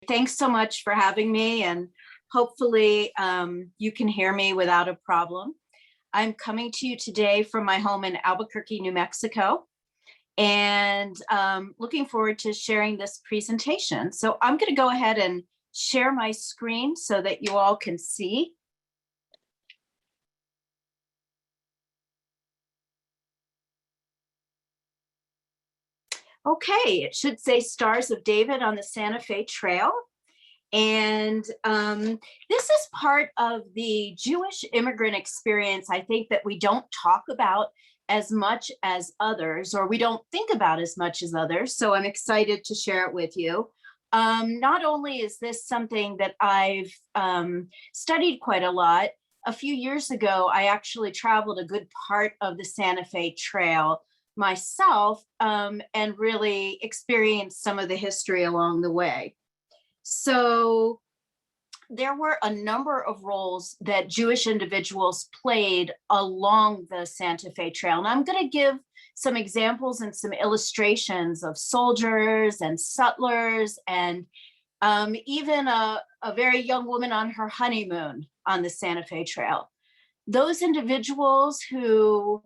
Thanks so much for having me, and hopefully you can hear me without a problem. I'm coming to you today from my home in Albuquerque, New Mexico, and looking forward to sharing this presentation. So I'm going to go ahead and share my screen so that you all can see. Okay, it should say Stars of David on the Santa Fe Trail. And this is part of the Jewish immigrant experience, I think, that we don't talk about as much as others, or we don't think about as much as others. So I'm excited to share it with you. Not only is this something that I've studied quite a lot, a few years ago, I actually traveled a good part of the Santa Fe Trail myself and really experienced some of the history along the way. So there were a number of roles that Jewish individuals played along the Santa Fe Trail. And I'm going to give some examples and some illustrations of soldiers and sutlers and even a very young woman on her honeymoon on the Santa Fe Trail. Those individuals who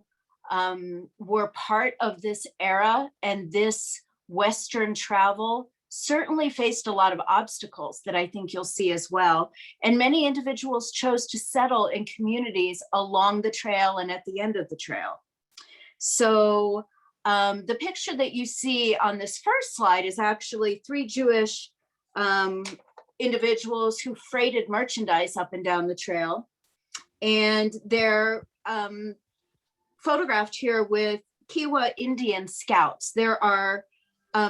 were part of this era and this Western travel certainly faced a lot of obstacles that I think you'll see as well. And many individuals chose to settle in communities along the trail and at the end of the trail. So the picture that you see on this first slide is actually three Jewish individuals who freighted merchandise up and down the trail. And they're photographed here with Kiowa Indian scouts. There are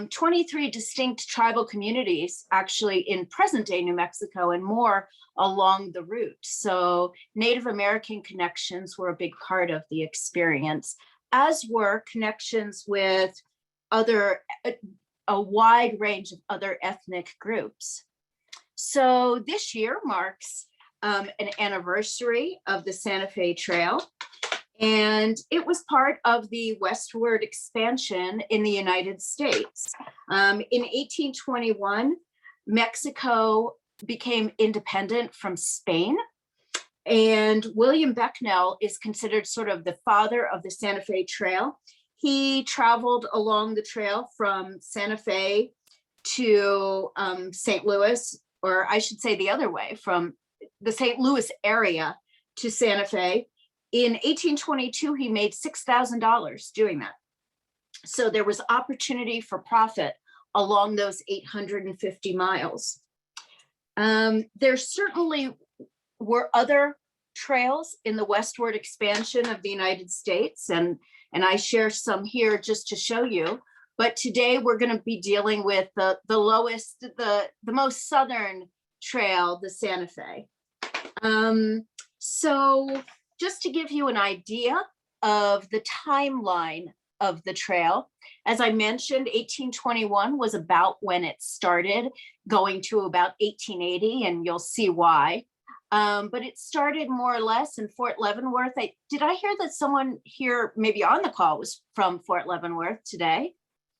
23 distinct tribal communities actually in present day New Mexico and more along the route. So Native American connections were a big part of the experience, as were connections with a wide range of other ethnic groups. So this year marks an anniversary of the Santa Fe Trail. And it was part of the westward expansion in the United States. In 1821, Mexico became independent from Spain. And William Becknell is considered sort of the father of the Santa Fe Trail. He traveled along the trail from Santa Fe to St. Louis, or I should say the other way, from the St. Louis area to Santa Fe. In 1822, he made $6,000 doing that. So there was opportunity for profit along those 850 miles. There certainly were other trails in the westward expansion of the United States, and I share some here just to show you. But today we're going to be dealing with the most southern trail, the Santa Fe. So just to give you an idea of the timeline of the trail, as I mentioned, 1821 was about when it started, going to about 1880, and you'll see why. But it started more or less in Fort Leavenworth. Did I hear that someone here, maybe on the call, was from Fort Leavenworth today?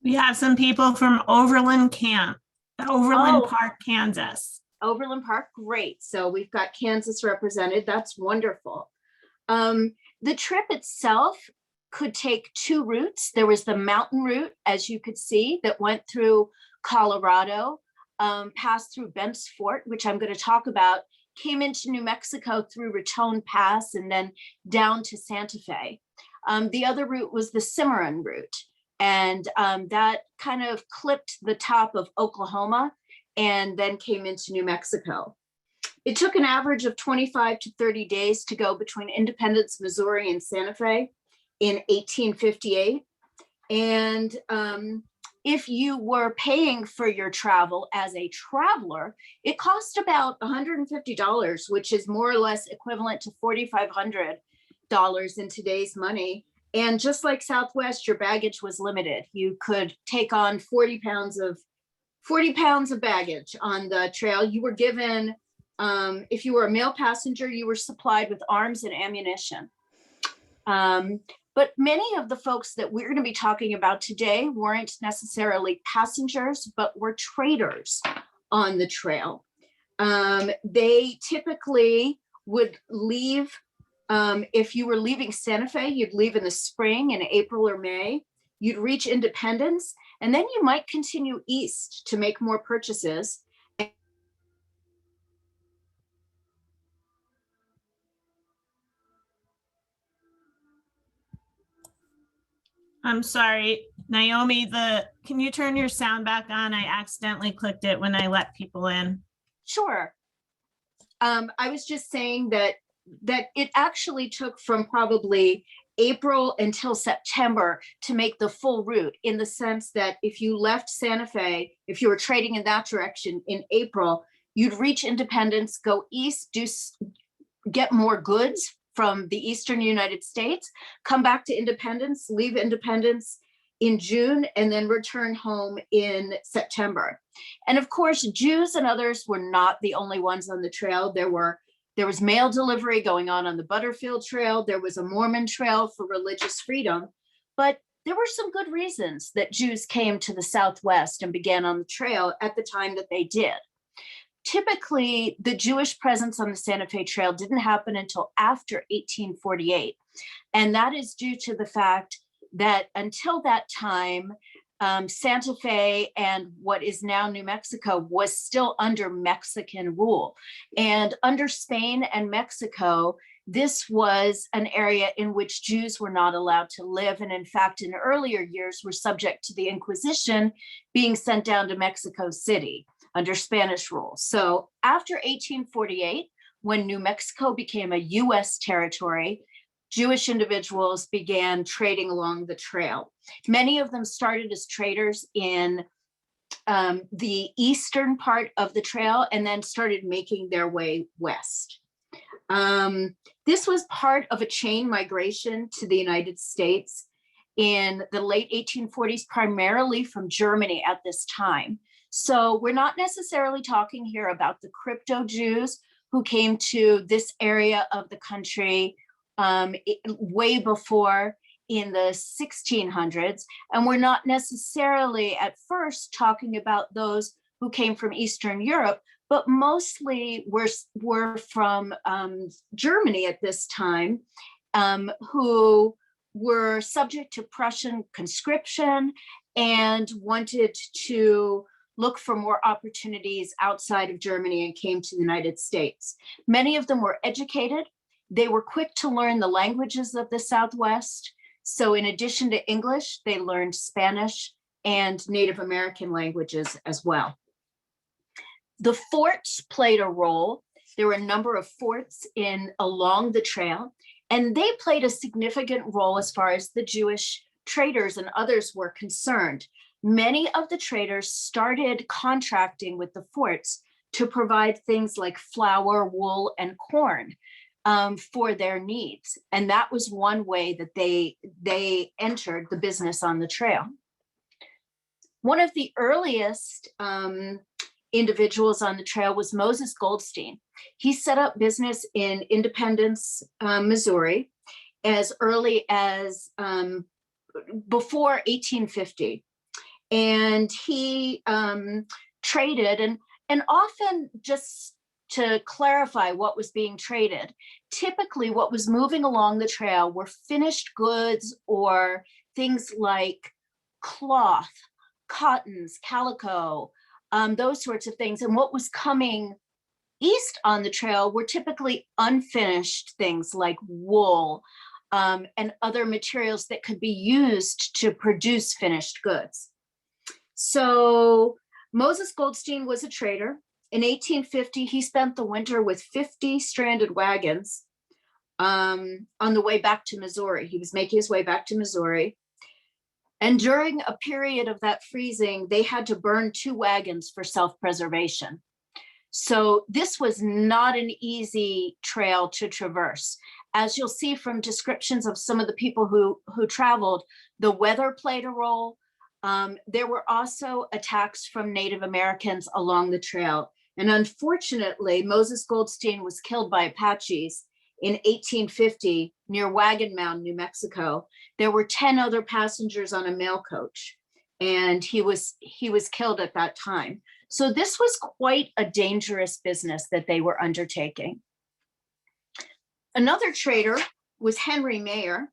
We have some people from Overland Park, Kansas. Overland Park, great. So we've got Kansas represented. That's wonderful. The trip itself could take two routes. There was the mountain route, as you could see, that went through Colorado, passed through Bent's Fort, which I'm going to talk about, came into New Mexico through Raton Pass, and then down to Santa Fe. The other route was the Cimarron route, and that kind of clipped the top of Oklahoma and then came into New Mexico. It took an average of 25 to 30 days to go between Independence, Missouri and Santa Fe in 1858. And if you were paying for your travel as a traveler, it cost about $150, which is more or less equivalent to $4,500 in today's money. And just like Southwest, your baggage was limited. You could take on 40 pounds of baggage on the trail. You were given, if you were a male passenger, you were supplied with arms and ammunition. But many of the folks that we're going to be talking about today weren't necessarily passengers, but were traders on the trail. They typically would leave, if you were leaving Santa Fe, you'd leave in the spring in April or May. You'd reach Independence, and then you might continue east to make more purchases. I'm sorry, Naomi, can you turn your sound back on? I accidentally clicked it when I let people in. Sure. I was just saying that it actually took from probably April until September to make the full route, in the sense that if you left Santa Fe, if you were trading in that direction in April, you'd reach Independence, go east, get more goods from the eastern United States, come back to Independence, leave Independence in June, and then return home in September. And of course, Jews and others were not the only ones on the trail. There was mail delivery going on the Butterfield Trail. There was a Mormon trail for religious freedom. But there were some good reasons that Jews came to the Southwest and began on the trail at the time that they did. Typically, the Jewish presence on the Santa Fe Trail didn't happen until after 1848. And that is due to the fact that until that time, Santa Fe and what is now New Mexico was still under Mexican rule. And under Spain and Mexico, this was an area in which Jews were not allowed to live. And in fact, in earlier years, were subject to the Inquisition, being sent down to Mexico City under Spanish rule. So after 1848, when New Mexico became a US territory, Jewish individuals began trading along the trail. Many of them started as traders in the eastern part of the trail and then started making their way west. This was part of a chain migration to the United States in the late 1840s, primarily from Germany at this time. So we're not necessarily talking here about the crypto Jews who came to this area of the country way before in the 1600s. And we're not necessarily at first talking about those who came from Eastern Europe, but mostly were from Germany at this time, who were subject to Prussian conscription and wanted to look for more opportunities outside of Germany and came to the United States. Many of them were educated. They were quick to learn the languages of the Southwest. So in addition to English, they learned Spanish and Native American languages as well. The forts played a role. There were a number of forts along the trail, and they played a significant role as far as the Jewish traders and others were concerned. Many of the traders started contracting with the forts to provide things like flour, wool, and corn for their needs. And that was one way that they entered the business on the trail. One of the earliest individuals on the trail was Moses Goldstein. He set up business in Independence, Missouri, as early as before 1850. And he traded, and often, just to clarify what was being traded, typically what was moving along the trail were finished goods or things like cloth, cottons, calico, those sorts of things. And what was coming east on the trail were typically unfinished things like wool and other materials that could be used to produce finished goods. So Moses Goldstein was a trader. In 1850, he spent the winter with 50 stranded wagons on the way back to Missouri. He was making his way back to Missouri. And during a period of that freezing, they had to burn 2 wagons for self-preservation. So this was not an easy trail to traverse. As you'll see from descriptions of some of the people who traveled, the weather played a role. There were also attacks from Native Americans along the trail. And unfortunately, Moses Goldstein was killed by Apaches in 1850 near Wagon Mound, New Mexico. There were 10 other passengers on a mail coach, and he was killed at that time. So this was quite a dangerous business that they were undertaking. Another trader was Henry Mayer.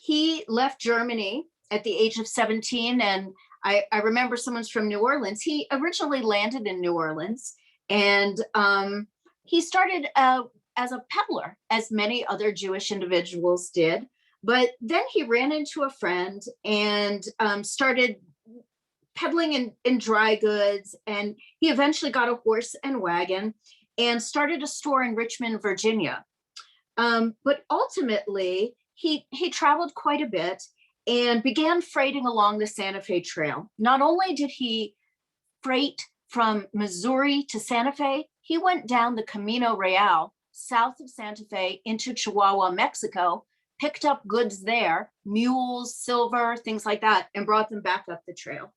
He left Germany at the age of 17, and I remember someone's from New Orleans. He originally landed in New Orleans, and he started as a peddler, as many other Jewish individuals did. But then he ran into a friend and started peddling in dry goods, and he eventually got a horse and wagon and started a store in Richmond, Virginia. But ultimately, he traveled quite a bit and began freighting along the Santa Fe Trail. Not only did he freight from Missouri to Santa Fe, he went down the Camino Real south of Santa Fe into Chihuahua, Mexico, picked up goods there, mules, silver, things like that, and brought them back up the trail.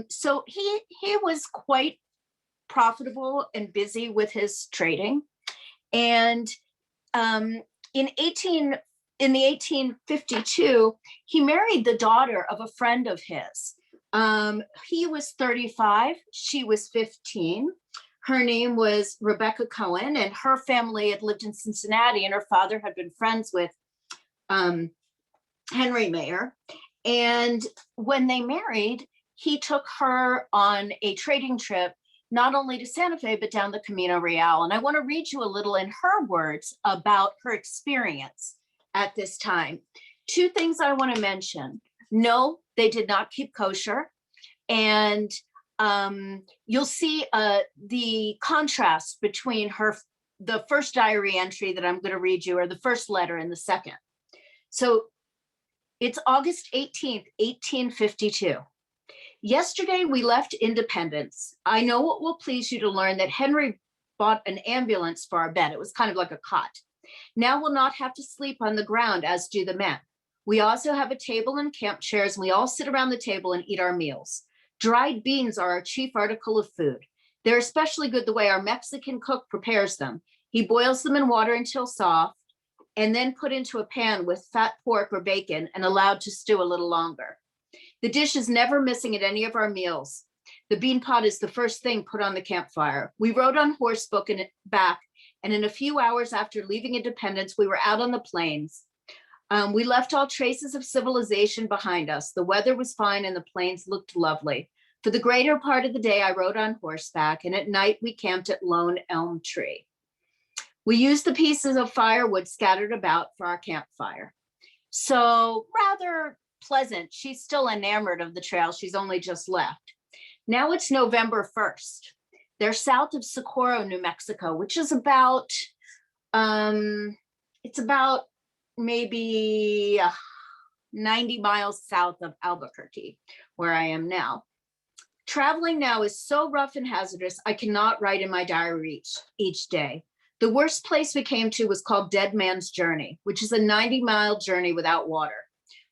So he was quite profitable and busy with his trading. And in the 1852, he married the daughter of a friend of his. He was 35, she was 15. Her name was Rebecca Cohen, and her family had lived in Cincinnati, and her father had been friends with Henry Mayer. And when they married, he took her on a trading trip, not only to Santa Fe, but down the Camino Real. And I want to read you a little in her words about her experience at this time. Two things I want to mention. No, they did not keep kosher. And you'll see the contrast between the first diary entry that I'm going to read you, or the first letter, and the second. So it's August 18th, 1852. Yesterday, we left Independence. I know it will please you to learn that Henry bought an ambulance for our bed. It was kind of like a cot. Now we'll not have to sleep on the ground, as do the men. We also have a table and camp chairs, and we all sit around the table and eat our meals. Dried beans are our chief article of food. They're especially good the way our Mexican cook prepares them. He boils them in water until soft, and then put into a pan with fat pork or bacon and allowed to stew a little longer. The dish is never missing at any of our meals. The bean pot is the first thing put on the campfire. We rode on horseback back, and in a few hours after leaving Independence, we were out on the plains. We left all traces of civilization behind us. The weather was fine and the plains looked lovely. For the greater part of the day, I rode on horseback, and at night we camped at Lone Elm Tree. We used the pieces of firewood scattered about for our campfire. So rather pleasant. She's still enamored of the trail. She's only just left. Now it's November 1st. They're south of Socorro, New Mexico, which is about, it's about maybe 90 miles south of Albuquerque, where I am now. Traveling now is so rough and hazardous, I cannot write in my diary each day. The worst place we came to was called Dead Man's Journey, which is a 90-mile journey without water.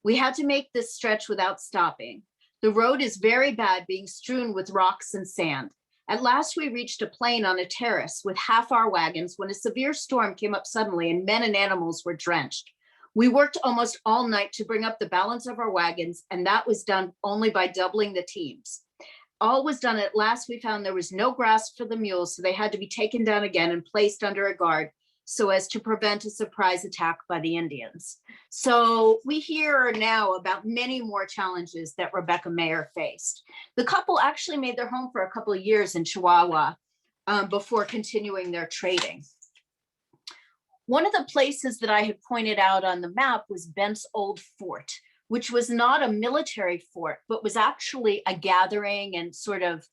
We had to make this stretch without stopping. The road is very bad, being strewn with rocks and sand. At last, we reached a plain on a terrace with half our wagons when a severe storm came up suddenly and men and animals were drenched. We worked almost all night to bring up the balance of our wagons, and that was done only by doubling the teams. All was done. At last, we found there was no grass for the mules, so they had to be taken down again and placed under a guard so as to prevent a surprise attack by the Indians. So we hear now about many more challenges that Rebecca Mayer faced. The couple actually made their home for a couple of years in Chihuahua before continuing their trading. One of the places that I had pointed out on the map was Bent's Old Fort, which was not a military fort, but was actually a gathering and sort of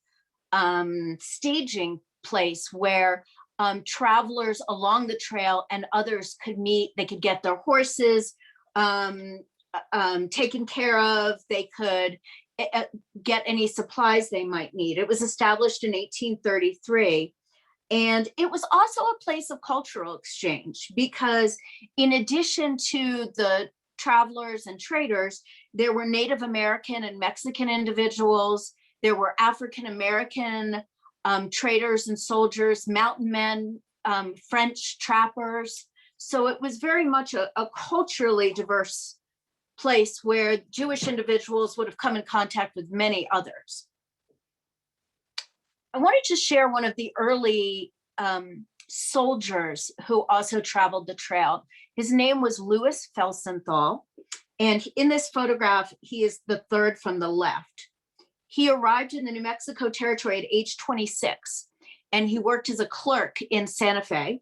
staging place where travelers along the trail and others could meet. They could get their horses taken care of. They could get any supplies they might need. It was established in 1833. And it was also a place of cultural exchange because in addition to the travelers and traders, there were Native American and Mexican individuals. There were African American traders and soldiers, mountain men, French trappers. So it was very much a culturally diverse place where Jewish individuals would have come in contact with many others. I wanted to share one of the early soldiers who also traveled the trail. His name was Louis Felsenthal. And in this photograph, he is the third from the left. He arrived in the New Mexico Territory at age 26, and he worked as a clerk in Santa Fe.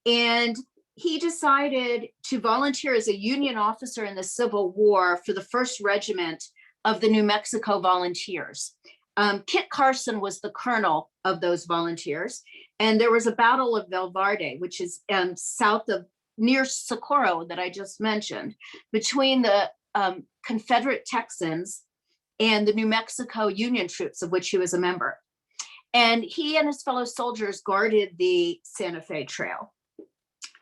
And he decided to volunteer as a Union officer in the Civil War for the 1st Regiment of the New Mexico Volunteers. Kit Carson was the colonel of those volunteers. And there was a Battle of Valverde, which is south of near Socorro that I just mentioned, between the Confederate Texans and the New Mexico Union troops, of which he was a member. And he and his fellow soldiers guarded the Santa Fe Trail.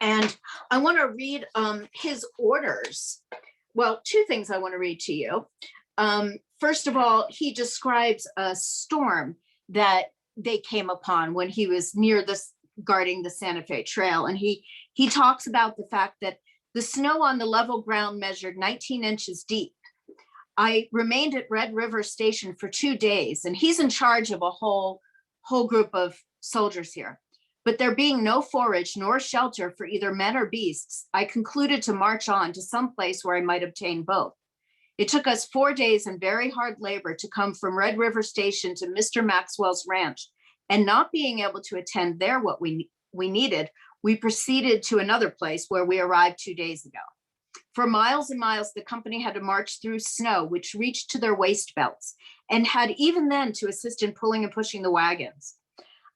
And I want to read his orders. Well, 2 things I want to read to you. First of all, he describes a storm that they came upon when he was near this guarding the Santa Fe Trail. And he talks about the fact that the snow on the level ground measured 19 inches deep. I remained at Red River Station for 2 days, and he's in charge of a whole group of soldiers here. But there being no forage nor shelter for either men or beasts, I concluded to march on to some place where I might obtain both. It took us 4 days and very hard labor to come from Red River Station to Mr. Maxwell's ranch, and not being able to attend there what we needed, we proceeded to another place where we arrived 2 days ago. For miles and miles, the company had to march through snow, which reached to their waist belts, and had even then to assist in pulling and pushing the wagons.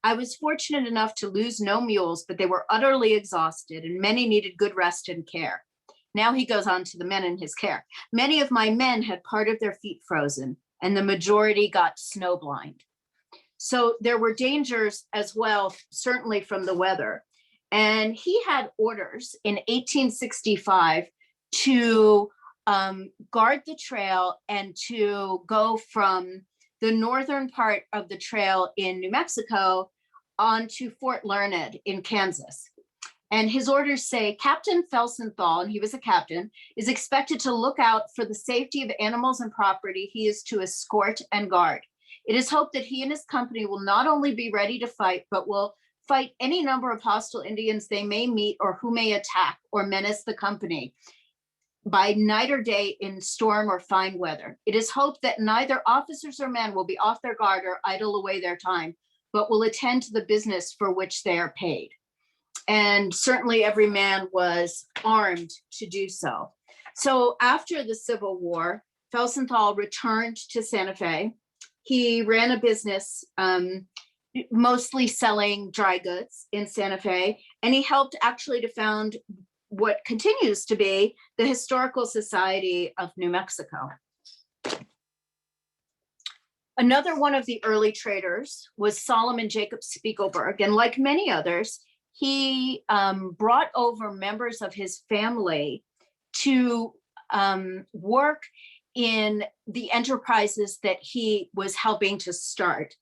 I was fortunate enough to lose no mules, but they were utterly exhausted, and many needed good rest and care. Now he goes on to the men in his care. Many of my men had part of their feet frozen, and the majority got snowblind. So there were dangers as well, certainly from the weather. And he had orders in 1865 to guard the trail and to go from the northern part of the trail in New Mexico on to Fort Larned in Kansas. And his orders say, Captain Felsenthal, and he was a captain, is expected to look out for the safety of animals and property he is to escort and guard. It is hoped that he and his company will not only be ready to fight, but will fight any number of hostile Indians they may meet or who may attack or menace the company by night or day in storm or fine weather. It is hoped that neither officers or men will be off their guard or idle away their time, but will attend to the business for which they are paid. And certainly every man was armed to do so. So after the Civil War, Felsenthal returned to Santa Fe. He ran a business, mostly selling dry goods in Santa Fe, and he helped actually to found what continues to be the Historical Society of New Mexico. Another one of the early traders was Solomon Jacob Spiegelberg, and like many others, he brought over members of his family to work in the enterprises that he was helping to start.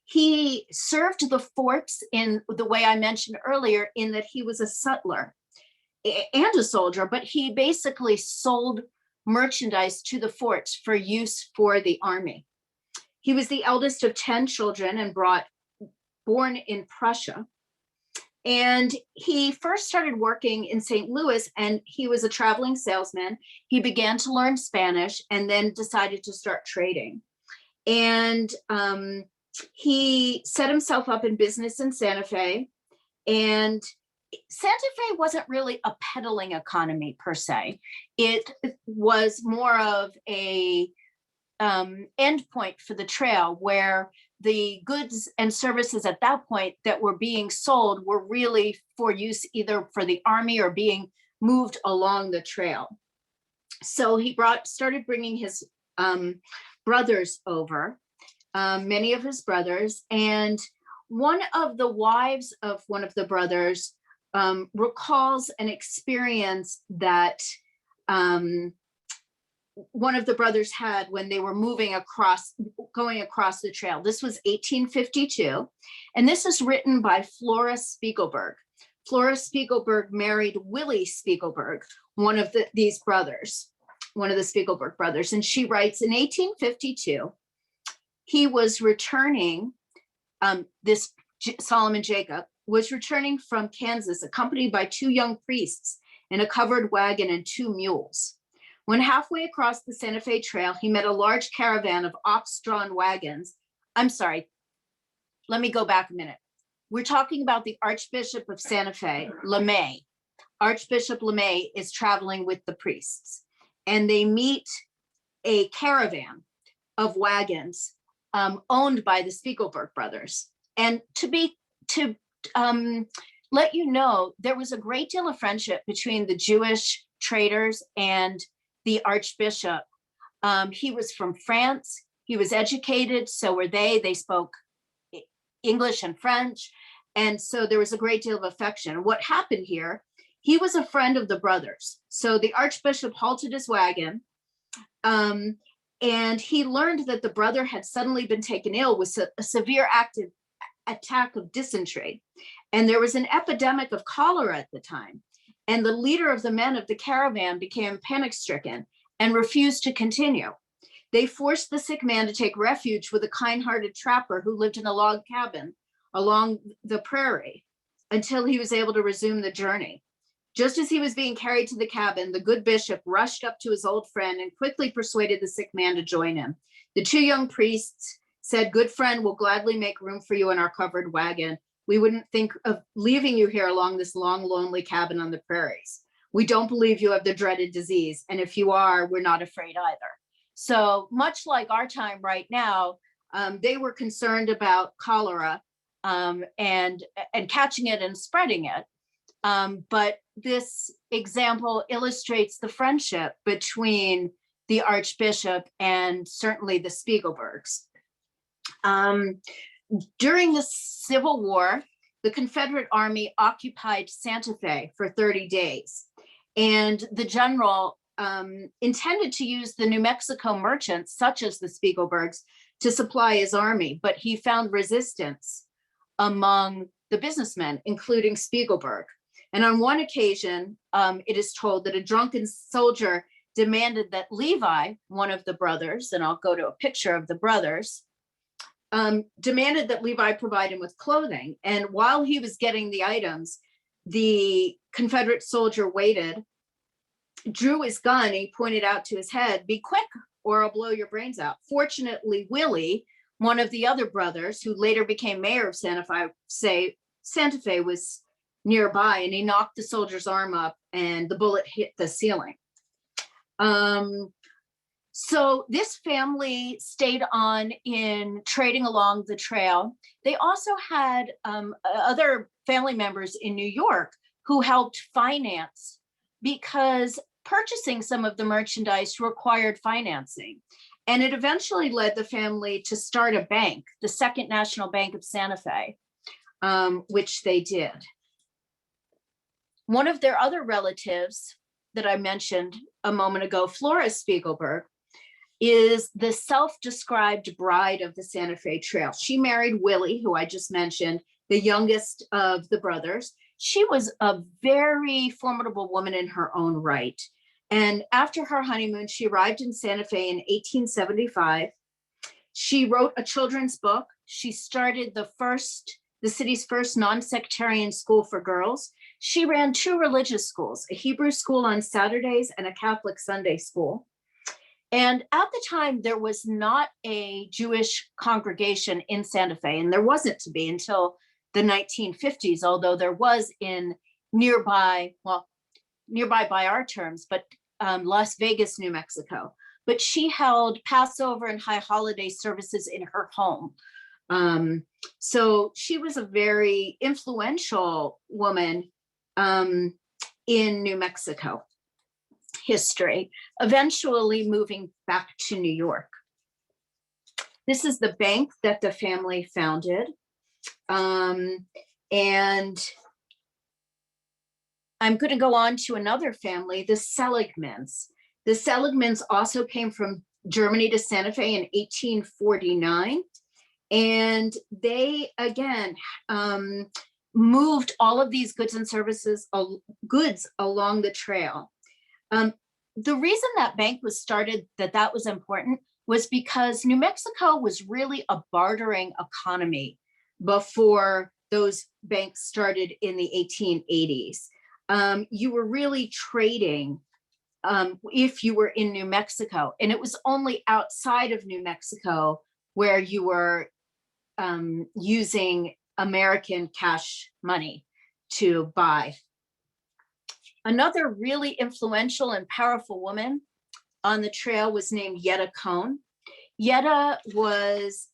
He served the forts in the way I mentioned earlier, in that he was a sutler and a soldier, but he basically sold merchandise to the forts for use for the army. He was the eldest of 10 children and born in Prussia. And he first started working in St. Louis, and he was a traveling salesman. He began to learn Spanish and then decided to start trading. And he set himself up in business in Santa Fe. And Santa Fe wasn't really a peddling economy per se. It was more of a endpoint for the trail, where the goods and services at that point that were being sold were really for use either for the army or being moved along the trail. So he started bringing his brothers over, many of his brothers, and one of the wives of one of the brothers recalls an experience that one of the brothers had when they were going across the trail. This was 1852, and this is written by Freya Spiegelberg. Freya Spiegelberg married Willie Spiegelberg, one of the Spiegelberg brothers, and she writes, in 1852, he was returning this Solomon Jacob, was returning from Kansas, accompanied by 2 young priests in a covered wagon and 2 mules. When halfway across the Santa Fe Trail, he met a large caravan of ox-drawn wagons. I'm sorry, let me go back a minute. We're talking about the Archbishop of Santa Fe, LeMay. Archbishop LeMay is traveling with the priests, and they meet a caravan of wagons owned by the Spiegelberg brothers. And to let you know, there was a great deal of friendship between the Jewish traders and the Archbishop. He was from France. He was educated, so were they. They spoke English and French. And so there was a great deal of affection. What happened here, he was a friend of the brothers. So the Archbishop halted his wagon, and he learned that the brother had suddenly been taken ill with a severe attack of dysentery. And there was an epidemic of cholera at the time. And the leader of the men of the caravan became panic-stricken and refused to continue. They forced the sick man to take refuge with a kind-hearted trapper who lived in a log cabin along the prairie until he was able to resume the journey. Just as he was being carried to the cabin, the good bishop rushed up to his old friend and quickly persuaded the sick man to join him. The 2 young priests said, "Good friend, we'll gladly make room for you in our covered wagon. We wouldn't think of leaving you here along this long, lonely cabin on the prairies. We don't believe you have the dreaded disease. And if you are, we're not afraid either." So much like our time right now, they were concerned about cholera and catching it and spreading it. But this example illustrates the friendship between the Archbishop and certainly the Spiegelbergs. During the Civil War, the Confederate Army occupied Santa Fe for 30 days. And the general intended to use the New Mexico merchants, such as the Spiegelbergs, to supply his army, but he found resistance among the businessmen, including Spiegelberg. And on one occasion, it is told that a drunken soldier demanded that Levi, one of the brothers, and I'll go to a picture of the brothers, demanded that Levi provide him with clothing. And while he was getting the items, the Confederate soldier waited, drew his gun, and he pointed out to his head, "Be quick or I'll blow your brains out." Fortunately, Willie, one of the other brothers, who later became mayor of Santa Fe, was nearby, and he knocked the soldier's arm up and the bullet hit the ceiling. So this family stayed on in trading along the trail. They also had other family members in New York who helped finance, because purchasing some of the merchandise required financing. And it eventually led the family to start a bank, the Second National Bank of Santa Fe, which they did. One of their other relatives that I mentioned a moment ago, Freya Spiegelberg, is the self-described bride of the Santa Fe Trail. She married Willie, who I just mentioned, the youngest of the brothers. She was a very formidable woman in her own right. And after her honeymoon, she arrived in Santa Fe in 1875. She wrote a children's book. She started the city's first non-sectarian school for girls. She ran 2 religious schools, a Hebrew school on Saturdays and a Catholic Sunday school. And at the time, there was not a Jewish congregation in Santa Fe, and there wasn't to be until the 1950s, although there was in nearby by our terms, but Las Vegas, New Mexico. But she held Passover and high holiday services in her home. So she was a very influential woman in New Mexico history, eventually moving back to New York. This is the bank that the family founded. And I'm going to go on to another family, the Seligmans. The Seligmans also came from Germany to Santa Fe in 1849. And they, again, moved all of these goods and services, goods along the trail. The reason that bank was started, that was important, was because New Mexico was really a bartering economy before those banks started in the 1880s. You were really trading if you were in New Mexico, and it was only outside of New Mexico where you were using American cash money to buy. Another really influential and powerful woman on the trail was named Cohen. Yetta was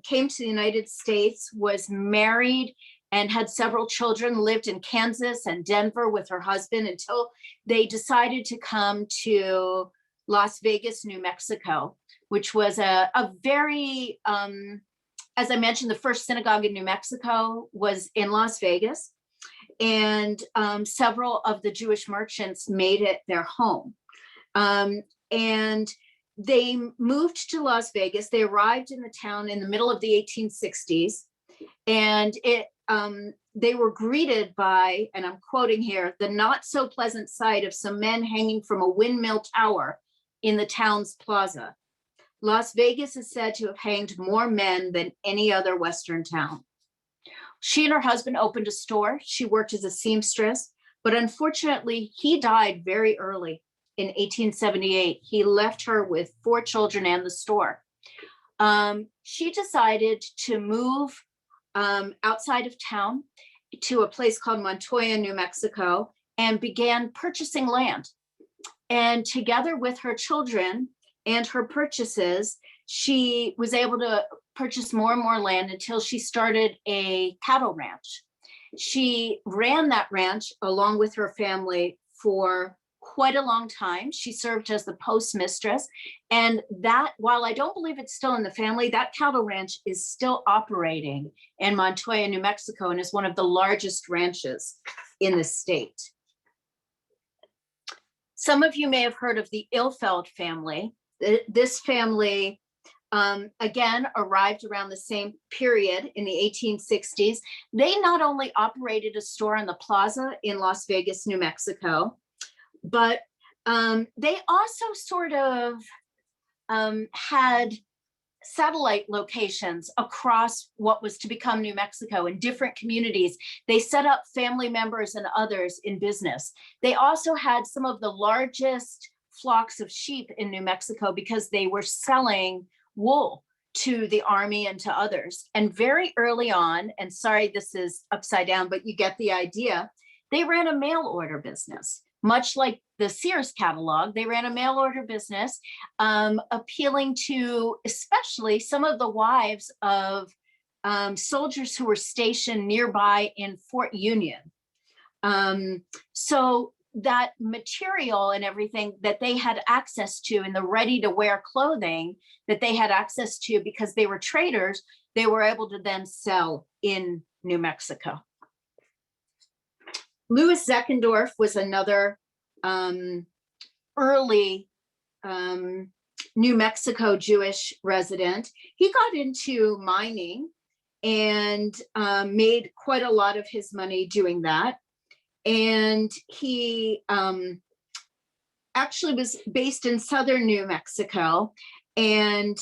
came to the United States, was married, and had several children, lived in Kansas and Denver with her husband until they decided to come to Las Vegas, New Mexico, which was a very, as I mentioned, the first synagogue in New Mexico was in Las Vegas, and several of the Jewish merchants made it their home. And they moved to Las Vegas. They arrived in the town in the middle of the 1860s, and they were greeted by, and I'm quoting here, the not so pleasant sight of some men hanging from a windmill tower in the town's plaza. Las Vegas is said to have hanged more men than any other Western town. She and her husband opened a store. She worked as a seamstress, but unfortunately, he died very early in 1878. He left her with 4 children and the store. She decided to move outside of town to a place called Montoya, New Mexico, and began purchasing land. And together with her children and her purchases, she was able to purchase more and more land until she started a cattle ranch. She ran that ranch along with her family for quite a long time. She served as the postmistress, and that, while I don't believe it's still in the family, that cattle ranch is still operating in Montoya, New Mexico, and is one of the largest ranches in the state. Some of you may have heard of the Illfeld family. This family, again, arrived around the same period in the 1860s. They not only operated a store on the plaza in Las Vegas, New Mexico, but they also sort of had satellite locations across what was to become New Mexico in different communities. They set up family members and others in business. They also had some of the largest flocks of sheep in New Mexico because they were selling wool to the army and to others. And very early on, and sorry, this is upside down, but you get the idea, they ran a mail order business. Much like the Sears catalog, they ran a mail order business, appealing to especially some of the wives of soldiers who were stationed nearby in Fort Union. So that material and everything that they had access to, and the ready-to-wear clothing that they had access to because they were traders, they were able to then sell in New Mexico. Louis Zeckendorf was another early New Mexico Jewish resident. He got into mining and made quite a lot of his money doing that. And he actually was based in southern New Mexico and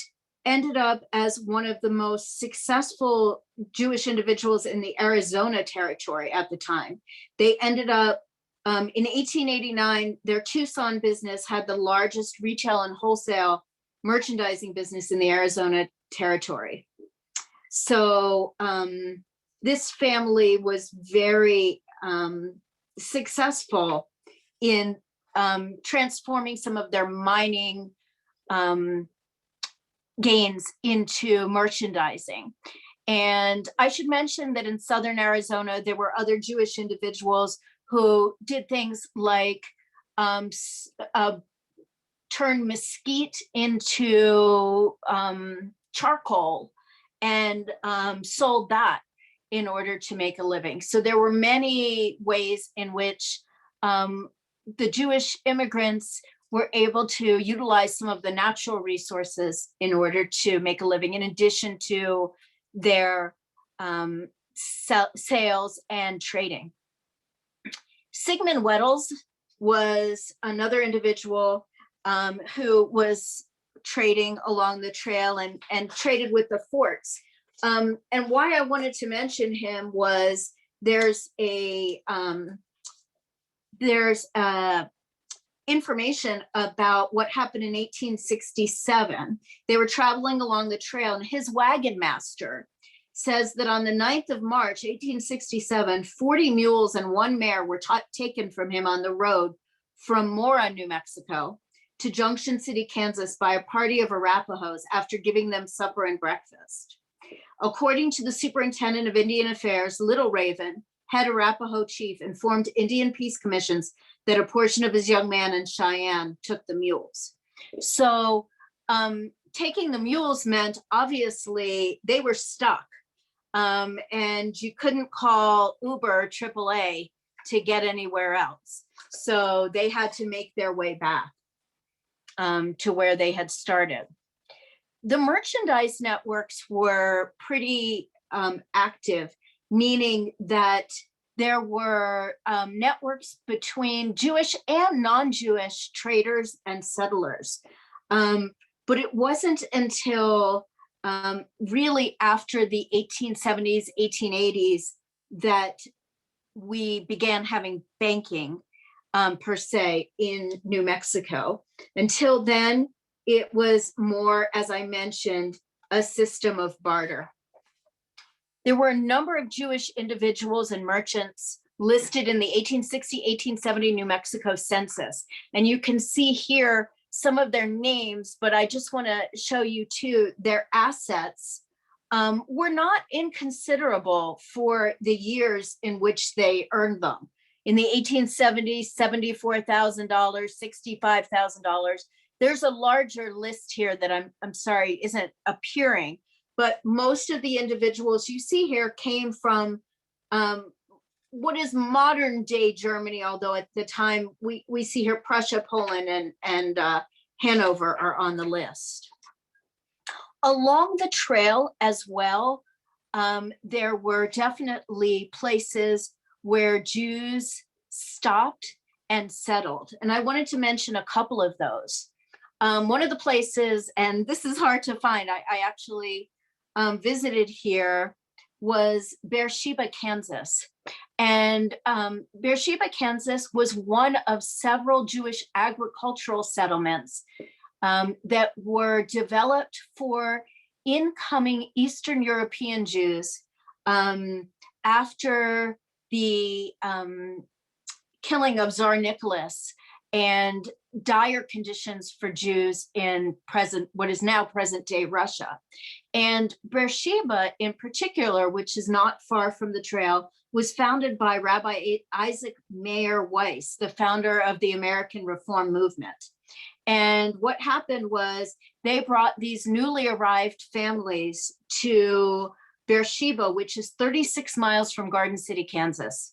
ended up as one of the most successful Jewish individuals in the Arizona territory at the time. They ended up, in 1889, their Tucson business had the largest retail and wholesale merchandising business in the Arizona territory. So this family was very successful in transforming some of their mining gains into merchandising. And I should mention that in southern Arizona, there were other Jewish individuals who did things like turn mesquite into charcoal and sold that in order to make a living. So there were many ways in which the Jewish immigrants were able to utilize some of the natural resources in order to make a living, in addition to their sales and trading. Sigmund Weddles was another individual who was trading along the trail and traded with the forts And why I wanted to mention him was there's information about what happened in 1867. They were traveling along the trail, and his wagon master says that on the 9th of March, 1867, 40 mules and one mare were taken from him on the road from Mora, New Mexico, to Junction City, Kansas, by a party of Arapahoes after giving them supper and breakfast. According to the superintendent of Indian Affairs, Little Raven, head Arapaho chief, informed Indian Peace Commissions that a portion of his young man in Cheyenne took the mules. So taking the mules meant obviously they were stuck, and you couldn't call Uber AAA to get anywhere else. So they had to make their way back to where they had started. The merchandise networks were pretty active, meaning that there were networks between Jewish and non-Jewish traders and settlers. But it wasn't until really after the 1870s, 1880s that we began having banking per se in New Mexico. Until then, it was more, as I mentioned, a system of barter. There were a number of Jewish individuals and merchants listed in the 1860-1870 New Mexico census. And you can see here some of their names, but I just want to show you too, their assets were not inconsiderable for the years in which they earned them. In the 1870s, $74,000, $65,000. There's a larger list here that I'm sorry isn't appearing, but most of the individuals you see here came from what is modern day Germany, although at the time we see here Prussia, Poland, and Hanover are on the list. Along the trail as well, there were definitely places where Jews stopped and settled. And I wanted to mention a couple of those. One of the places, and this is hard to find, I actually visited here, was Beersheba, Kansas. And Beersheba, Kansas was one of several Jewish agricultural settlements that were developed for incoming Eastern European Jews after the killing of Tsar Nicholas and dire conditions for Jews in what is now present day Russia. And Beersheba in particular, which is not far from the trail, was founded by Rabbi Isaac Mayer Weiss, the founder of the American Reform Movement. And what happened was they brought these newly arrived families to Beersheba, which is 36 miles from Garden City, Kansas.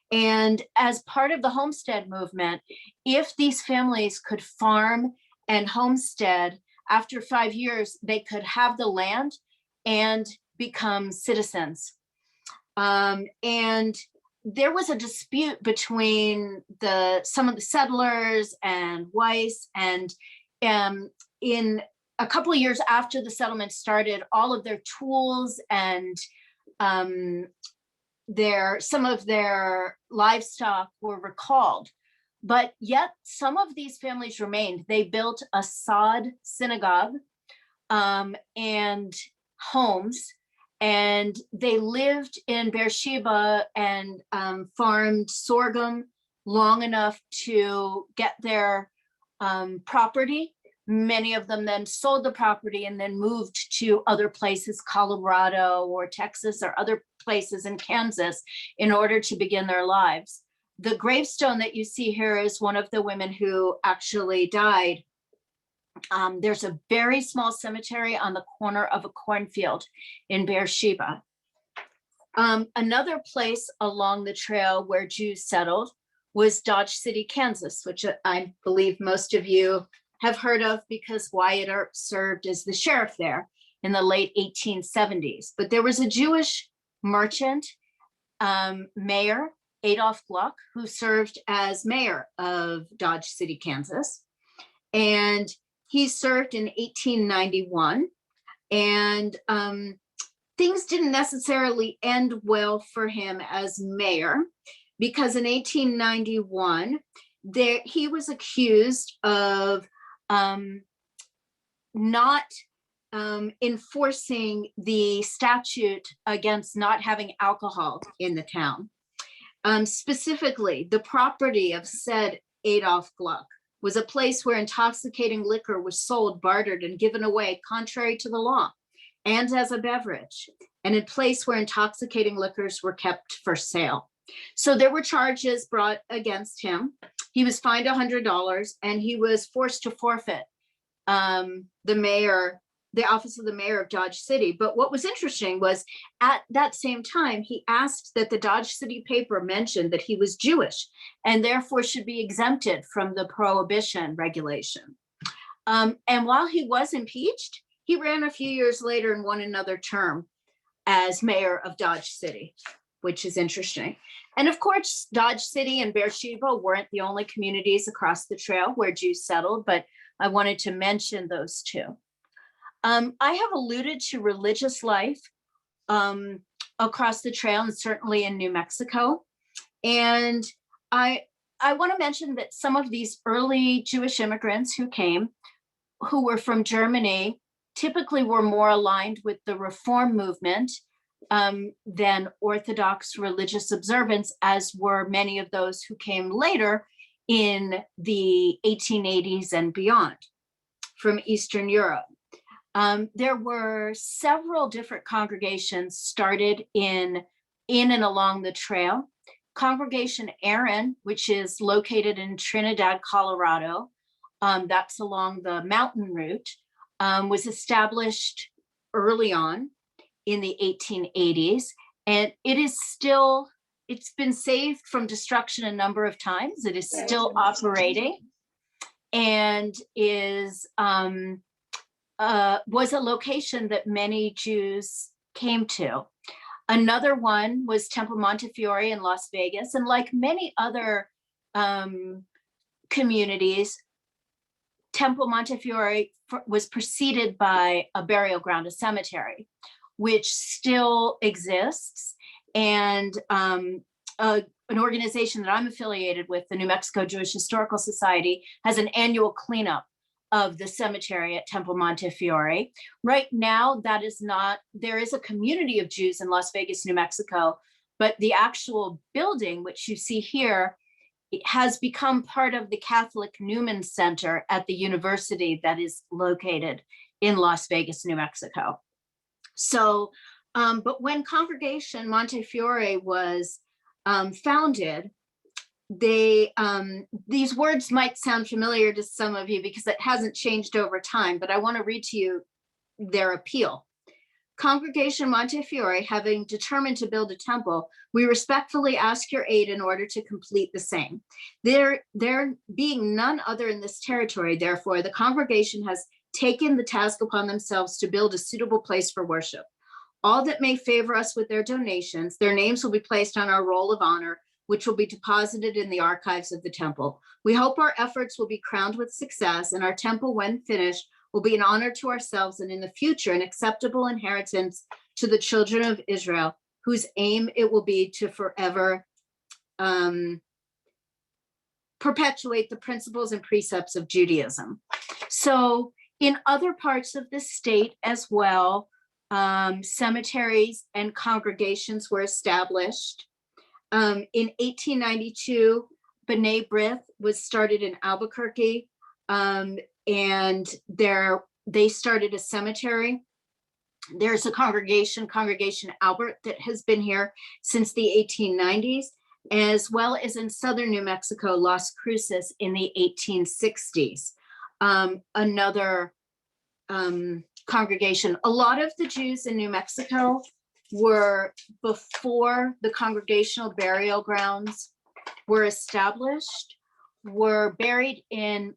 And as part of the homestead movement, if these families could farm and homestead, after 5 years, they could have the land and become citizens. And there was a dispute between some of the settlers and Weiss, and in a couple of years after the settlement started, all of their tools and some of their livestock were recalled. But yet some of these families remained. They built a sod synagogue and homes, and they lived in Beersheba and farmed sorghum long enough to get their property. Many of them then sold the property and then moved to other places, Colorado or Texas or other places in Kansas, in order to begin their lives. The gravestone that you see here is one of the women who actually died. There's a very small cemetery on the corner of a cornfield in Beersheba. Another place along the trail where Jews settled was Dodge City, Kansas, which I believe most of you have heard of because Wyatt Earp served as the sheriff there in the late 1870s. But there was a Jewish merchant, Mayor Adolph Gluck, who served as mayor of Dodge City, Kansas. And he served in 1891. And things didn't necessarily end well for him as mayor, because in 1891, he was accused of not enforcing the statute against not having alcohol in the town. Specifically, the property of said Adolf Gluck was a place where intoxicating liquor was sold, bartered, and given away contrary to the law, and as a beverage, and in place where intoxicating liquors were kept for sale. So there were charges brought against him. He was fined $100, and he was forced to forfeit the office of the mayor of Dodge City. But what was interesting was, at that same time, he asked that the Dodge City paper mention that he was Jewish and therefore should be exempted from the prohibition regulation. And while he was impeached, he ran a few years later and won another term as mayor of Dodge City, which is interesting. And of course, Dodge City and Beersheba weren't the only communities across the trail where Jews settled, but I wanted to mention those two. I have alluded to religious life across the trail, and certainly in New Mexico. And I want to mention that some of these early Jewish immigrants who came, who were from Germany, typically were more aligned with the Reform movement than Orthodox religious observance, as were many of those who came later in the 1880s and beyond from Eastern Europe. There were several different congregations started in and along the trail. Congregation Aaron, which is located in Trinidad, Colorado, that's along the mountain route, was established early on in the 1880s, and it's been saved from destruction a number of times. It is still operating, and was a location that many Jews came to. Another one was Temple Montefiore in Las Vegas, and like many other communities, Temple Montefiore was preceded by a burial ground, a cemetery, which still exists. And an organization that I'm affiliated with, the New Mexico Jewish Historical Society, has an annual cleanup of the cemetery at Temple Montefiore. Right now, there is a community of Jews in Las Vegas, New Mexico, but the actual building, which you see here, has become part of the Catholic Newman Center at the university that is located in Las Vegas, New Mexico. So, but when Congregation Montefiore was founded, these words might sound familiar to some of you because it hasn't changed over time, but I want to read to you their appeal. Congregation Montefiore, having determined to build a temple, we respectfully ask your aid in order to complete the same. There being none other in this territory, therefore, the congregation has taken the task upon themselves to build a suitable place for worship. All that may favor us with their donations, their names will be placed on our roll of honor, which will be deposited in the archives of the temple. We hope our efforts will be crowned with success, and our temple, when finished, will be an honor to ourselves and in the future an acceptable inheritance to the children of Israel, whose aim it will be to forever perpetuate the principles and precepts of Judaism. So in other parts of the state as well, cemeteries and congregations were established. In 1892, B'nai B'rith was started in Albuquerque, and they started a cemetery. There's a Congregation Albert, that has been here since the 1890s, as well as in southern New Mexico, Las Cruces in the 1860s. Another congregation. A lot of the Jews in New Mexico were, before the congregational burial grounds were established, were buried in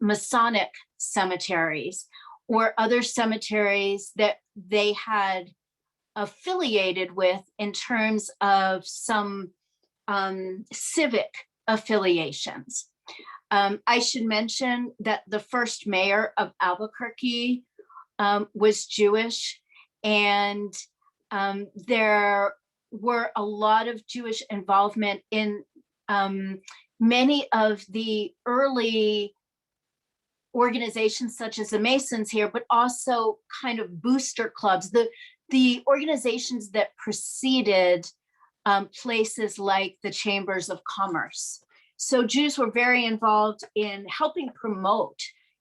Masonic cemeteries or other cemeteries that they had affiliated with in terms of some civic affiliations. I should mention that the first mayor of Albuquerque was Jewish, and there were a lot of Jewish involvement in many of the early organizations such as the Masons here, but also kind of booster clubs, the organizations that preceded places like the Chambers of Commerce. So Jews were very involved in helping promote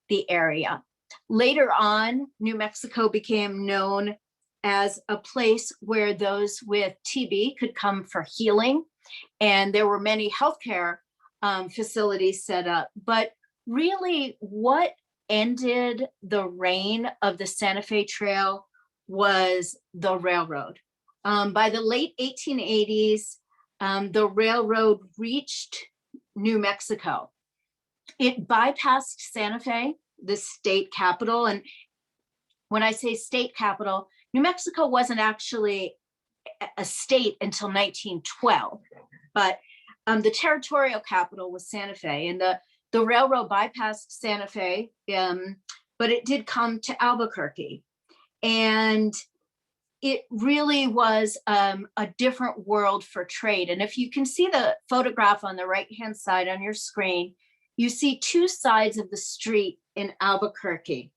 the area. Later on, New Mexico became known as a place where those with TB could come for healing. And there were many healthcare facilities set up. But really, what ended the reign of the Santa Fe Trail was the railroad. By the late 1880s, the railroad reached New Mexico. It bypassed Santa Fe, the state capital. And when I say state capital, New Mexico wasn't actually a state until 1912, but the territorial capital was Santa Fe, and the railroad bypassed Santa Fe, but it did come to Albuquerque. And it really was a different world for trade. And if you can see the photograph on the right-hand side on your screen, you see two sides of the street in Albuquerque.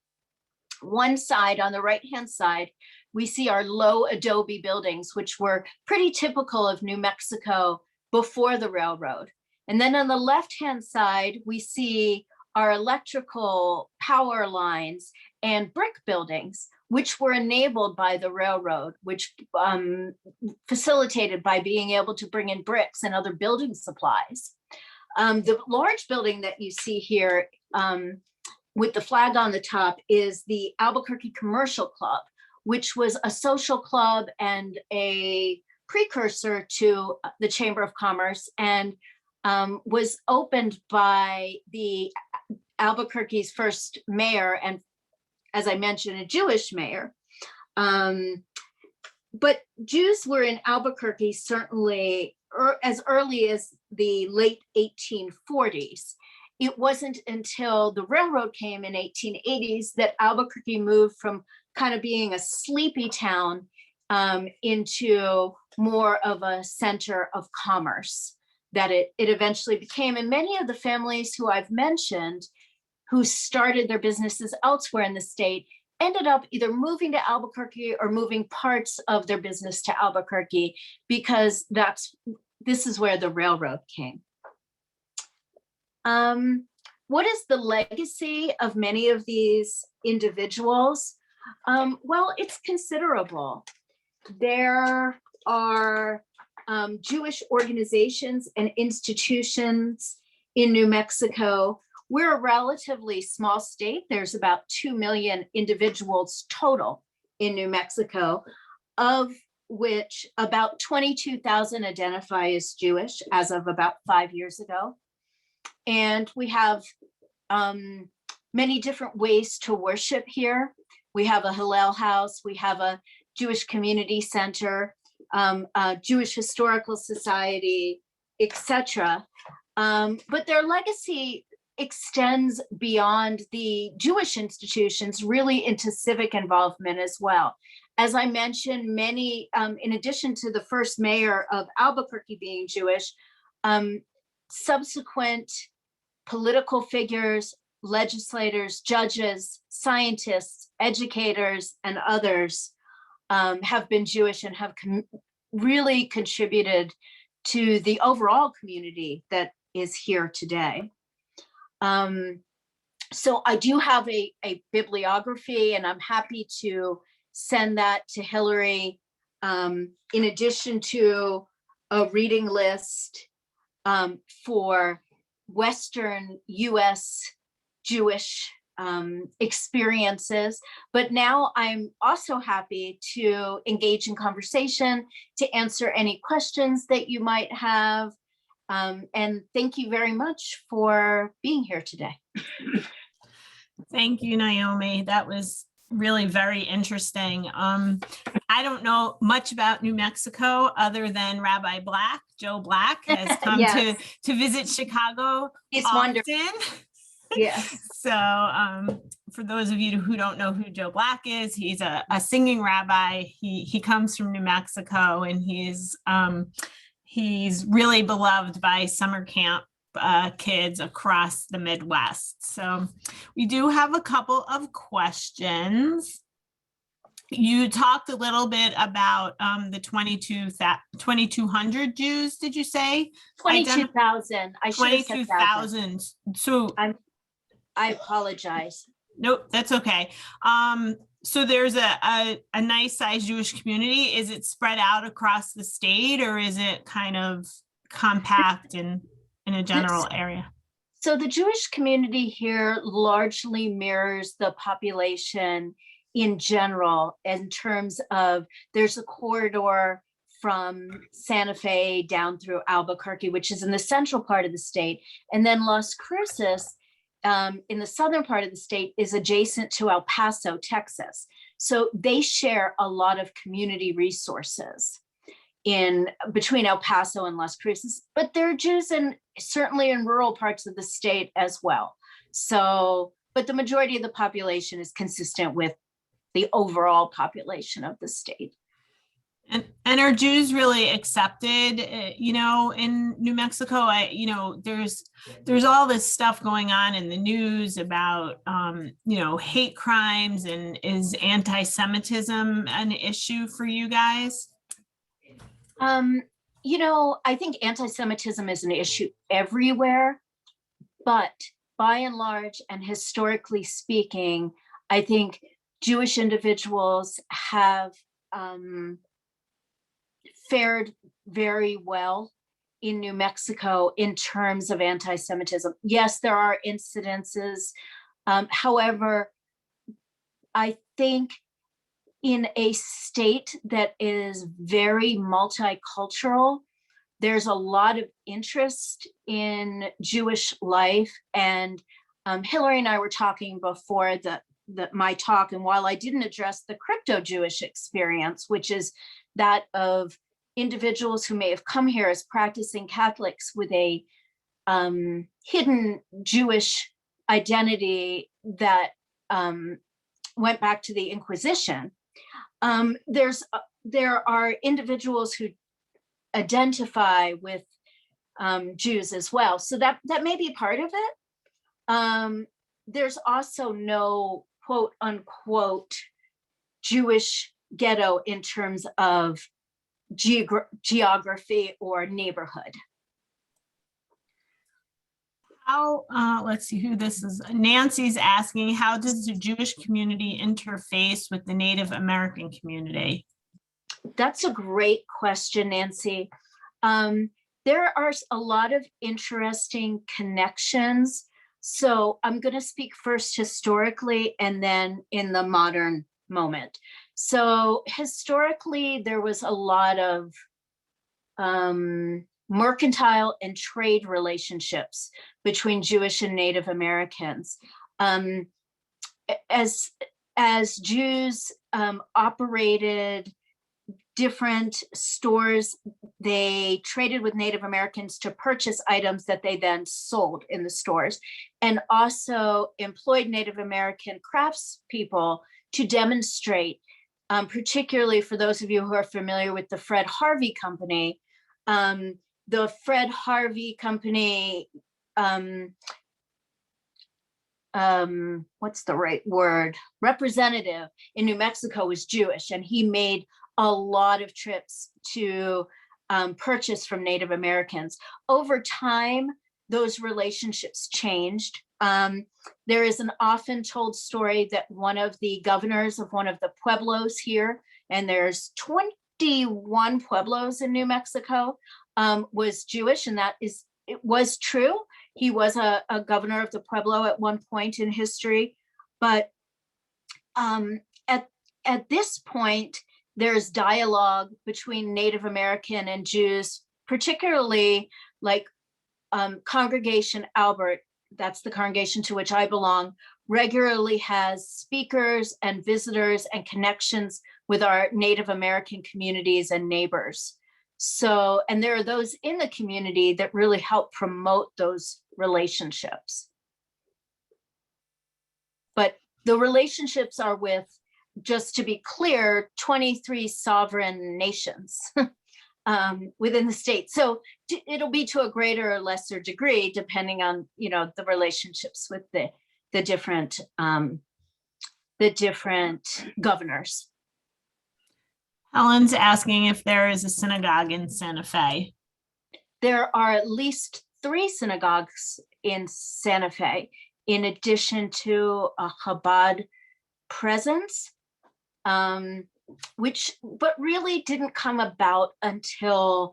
One side, on the right-hand side, we see our low adobe buildings, which were pretty typical of New Mexico before the railroad. And then on the left-hand side, we see our electrical power lines and brick buildings, which were enabled by the railroad, which facilitated by being able to bring in bricks and other building supplies. The large building that you see here with the flag on the top is the Albuquerque Commercial Club, which was a social club and a precursor to the Chamber of Commerce, and was opened by the Albuquerque's first mayor, and as I mentioned, a Jewish mayor. But Jews were in Albuquerque certainly as early as the late 1840s. It wasn't until the railroad came in 1880s that Albuquerque moved from kind of being a sleepy town into more of a center of commerce that it eventually became. And many of the families who I've mentioned who started their businesses elsewhere in the state ended up either moving to Albuquerque or moving parts of their business to Albuquerque, because this is where the railroad came. What is the legacy of many of these individuals? Well, it's considerable. There are Jewish organizations and institutions in New Mexico. We're a relatively small state. There's about 2 million individuals total in New Mexico, of which about 22,000 identify as Jewish as of about 5 years ago. And we have many different ways to worship here. We have a Hillel house, we have a Jewish community center, a Jewish historical society, etc. But their legacy extends beyond the Jewish institutions, really into civic involvement as well. As I mentioned, many, in addition to the first mayor of Albuquerque being Jewish, subsequent political figures, legislators, judges, scientists, educators, and others have been Jewish and have really contributed to the overall community that is here today. So I do have a bibliography, and I'm happy to send that to Hillary, in addition to a reading list for Western US Jewish experiences. But now I'm also happy to engage in conversation, to answer any questions that you might have. And thank you very much for being here today. Thank you, Naomi. That was really very interesting. I don't know much about New Mexico other than Rabbi Black, Joe Black, has come Yes. to visit Chicago. He's often. wonderful. Yes. So for those of you who don't know who Joe Black is, he's a singing rabbi. He comes from New Mexico, and he's really beloved by summer camp kids across the Midwest. So we do have a couple of questions. You talked a little bit about the 2,200 Jews, did you say? 22,000. I should have said 22,000. So I apologize. nope, that's okay. So there's a nice sized Jewish community. Is it spread out across the state, or is it kind of compact in a general area? So the Jewish community here largely mirrors the population in general, in terms of there's a corridor from Santa Fe down through Albuquerque, which is in the central part of the state. And then Las Cruces in the southern part of the state is adjacent to El Paso, Texas. So they share a lot of community resources in between El Paso and Las Cruces, but there are Jews certainly in rural parts of the state as well. So, but the majority of the population is consistent with the overall population of the state. And are Jews really accepted, in New Mexico? There's all this stuff going on in the news about, hate crimes, and is anti-Semitism an issue for you guys? I think anti-Semitism is an issue everywhere, but by and large and historically speaking, I think Jewish individuals have fared very well in New Mexico in terms of anti-Semitism. Yes, there are incidences. However, I think in a state that is very multicultural, there's a lot of interest in Jewish life. And Hillary and I were talking before my talk, and while I didn't address the crypto-Jewish experience, which is that of individuals who may have come here as practicing Catholics with a hidden Jewish identity that went back to the Inquisition, there are individuals who identify with Jews as well. So that may be part of it. There's also no quote unquote Jewish ghetto in terms of geography or neighborhood. Let's see who this is. Nancy's asking, how does the Jewish community interface with the Native American community? That's a great question, Nancy. There are a lot of interesting connections. So I'm going to speak first historically and then in the modern moment. So historically, there was a lot of mercantile and trade relationships between Jewish and Native Americans. As Jews operated different stores, they traded with Native Americans to purchase items that they then sold in the stores, and also employed Native American craftspeople to demonstrate, particularly for those of you who are familiar with the Fred Harvey Company. The Fred Harvey Company, what's the right word? Representative in New Mexico was Jewish, and he made a lot of trips to purchase from Native Americans. Over time, those relationships changed. There is an often told story that one of the governors of one of the pueblos here, and there's 21 pueblos in New Mexico, was Jewish, and it was true. He was a governor of the pueblo at one point in history, but at this point, there's dialogue between Native American and Jews, particularly like Congregation Albert, that's the congregation to which I belong, regularly has speakers and visitors and connections with our Native American communities and neighbors. So, and there are those in the community that really help promote those relationships. But the relationships are with, just to be clear, 23 sovereign nations within the state. So it'll be to a greater or lesser degree, depending on, the relationships with the different governors. Helen's asking if there is a synagogue in Santa Fe. There are at least 3 synagogues in Santa Fe, in addition to a Chabad presence, but really didn't come about until,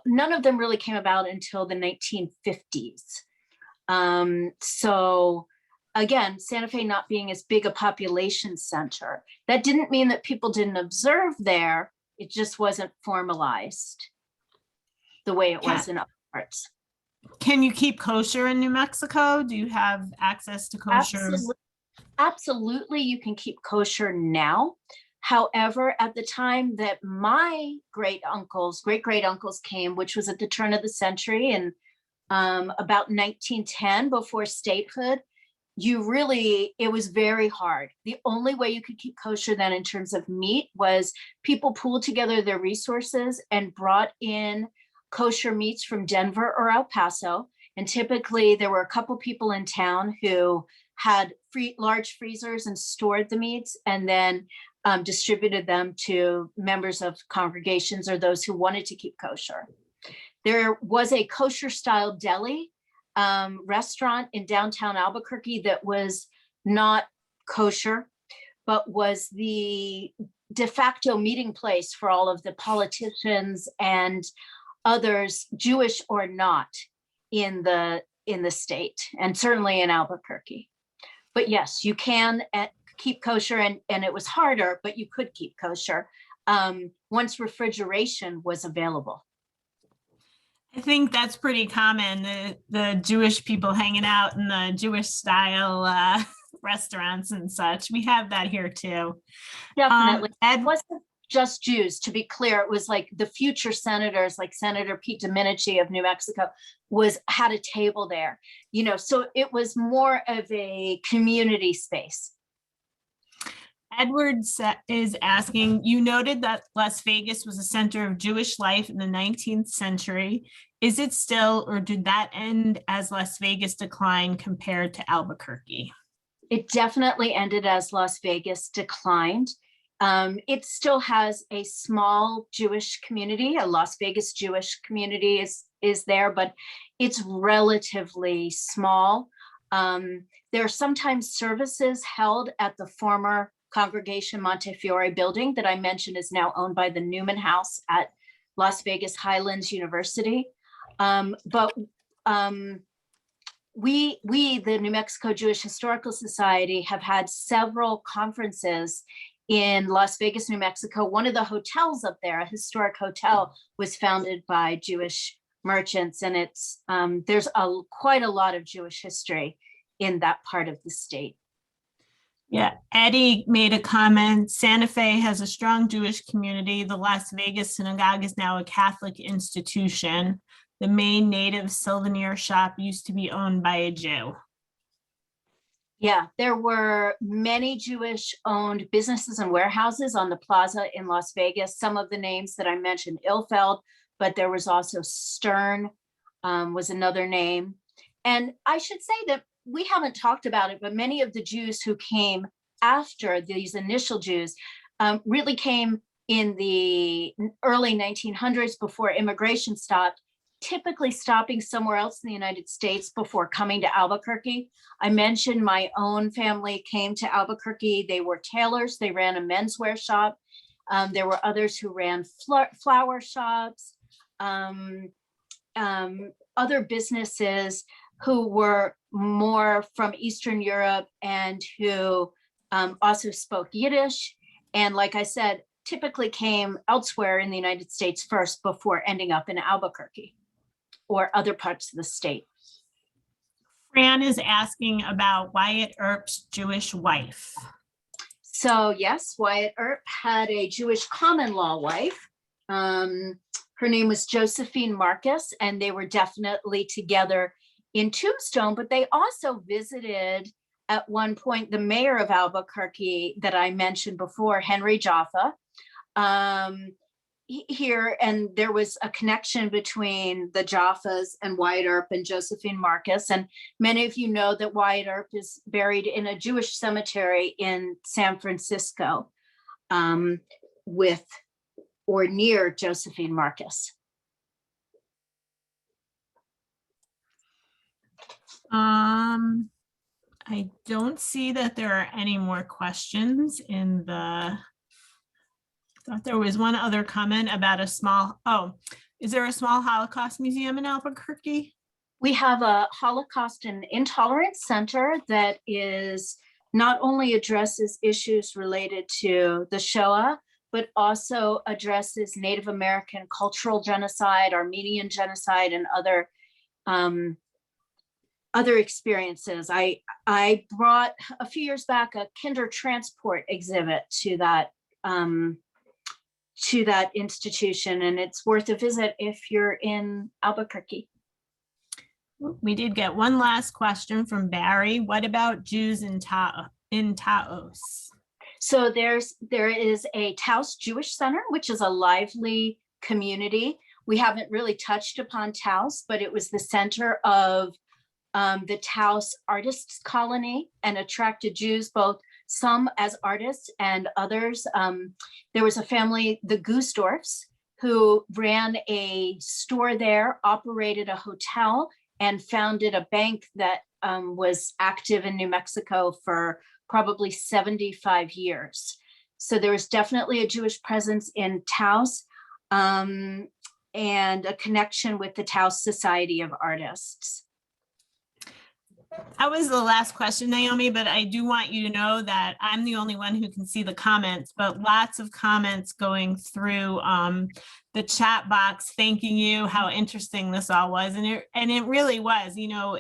none of them really came about until the 1950s. So again, Santa Fe not being as big a population center, that didn't mean that people didn't observe there. It just wasn't formalized the way it was in other parts. Can you keep kosher in New Mexico? Do you have access to kosher? Absolutely, you can keep kosher now. However, at the time that my great great uncles came, which was at the turn of the century and about 1910, before statehood, it was very hard. The only way you could keep kosher then in terms of meat was people pooled together their resources and brought in kosher meats from Denver or El Paso. And typically there were a couple people in town who had large freezers and stored the meats, and then distributed them to members of congregations or those who wanted to keep kosher. There was a kosher style deli restaurant in downtown Albuquerque that was not kosher, but was the de facto meeting place for all of the politicians and others, Jewish or not, in the state, and certainly in Albuquerque. But yes, you can keep kosher, and it was harder, but you could keep kosher once refrigeration was available. I think that's pretty common, the Jewish people hanging out in the Jewish style restaurants and such. We have that here too. Definitely. It wasn't just Jews, to be clear. It was like the future senators, like Senator Pete Domenici of New Mexico had a table there, so it was more of a community space. Edward is asking, you noted that Las Vegas was a center of Jewish life in the 19th century. Is it still, or did that end as Las Vegas declined compared to Albuquerque? It definitely ended as Las Vegas declined. It still has a small Jewish community, a Las Vegas Jewish community is there, but it's relatively small. There are sometimes services held at the former Congregation Montefiore building that I mentioned is now owned by the Newman House at Las Vegas Highlands University. But we, the New Mexico Jewish Historical Society, have had several conferences in Las Vegas, New Mexico. One of the hotels up there, a historic hotel, was founded by Jewish merchants, and it's there's quite a lot of Jewish history in that part of the state. Yeah, Eddie made a comment. Santa Fe has a strong Jewish community. The Las Vegas Synagogue is now a Catholic institution. The main native souvenir shop used to be owned by a Jew. Yeah, there were many Jewish-owned businesses and warehouses on the plaza in Las Vegas. Some of the names that I mentioned, Illfeld, but there was also Stern was another name. And I should say that we haven't talked about it, but many of the Jews who came after these initial Jews really came in the early 1900s before immigration stopped, typically stopping somewhere else in the United States before coming to Albuquerque. I mentioned my own family came to Albuquerque. They were tailors. They ran a menswear shop. There were others who ran flower shops, other businesses who were more from Eastern Europe and who also spoke Yiddish. And like I said, typically came elsewhere in the United States first before ending up in Albuquerque or other parts of the state. Fran is asking about Wyatt Earp's Jewish wife. So yes, Wyatt Earp had a Jewish common law wife. Her name was Josephine Marcus, and they were definitely together in Tombstone, but they also visited at one point, the mayor of Albuquerque that I mentioned before, Henry Jaffa, here, and there was a connection between the Jaffas and Wyatt Earp and Josephine Marcus. And many of you know that Wyatt Earp is buried in a Jewish cemetery in San Francisco with or near Josephine Marcus. I don't see that there are any more questions in the, thought there was one other comment about a small, is there a small Holocaust museum in Albuquerque? We have a Holocaust and Intolerance Center that is not only addresses issues related to the Shoah, but also addresses Native American cultural genocide, Armenian genocide, and other experiences. I brought a few years back a Kinder Transport exhibit to that institution, and it's worth a visit if you're in Albuquerque. We did get one last question from Barry. What about Jews in Taos? So there is a Taos Jewish Center, which is a lively community. We haven't really touched upon Taos, but it was the center of the Taos artists colony and attracted Jews, both some as artists and others. There was a family, the Guesdorfs, who ran a store there, operated a hotel, and founded a bank that was active in New Mexico for probably 75 years. So there was definitely a Jewish presence in Taos and a connection with the Taos Society of Artists. That was the last question, Naomi, but I do want you to know that I'm the only one who can see the comments, but lots of comments going through the chat box, thanking you, how interesting this all was. And it really was, you know,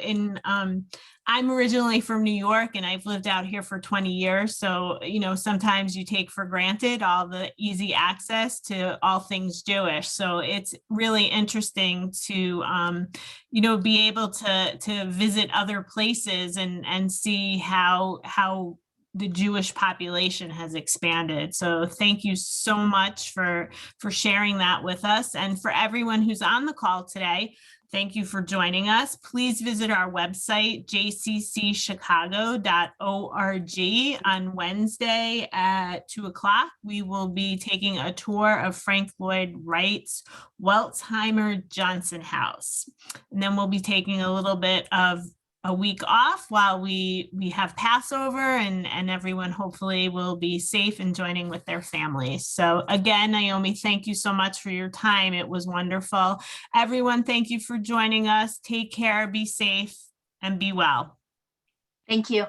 I'm originally from New York and I've lived out here for 20 years. So, you know, sometimes you take for granted all the easy access to all things Jewish. So it's really interesting to, you know, be able to visit other places and see how the Jewish population has expanded. So thank you so much for sharing that with us. And for everyone who's on the call today, thank you for joining us. Please visit our website, jccchicago.org. On Wednesday at 2:00, we will be taking a tour of Frank Lloyd Wright's Weltzheimer Johnson House. And then we'll be taking a little bit of a week off while we have Passover, and everyone hopefully will be safe and joining with their families. So again, Naomi, thank you so much for your time. It was wonderful. Everyone, thank you for joining us. Take care, be safe, and be well. Thank you.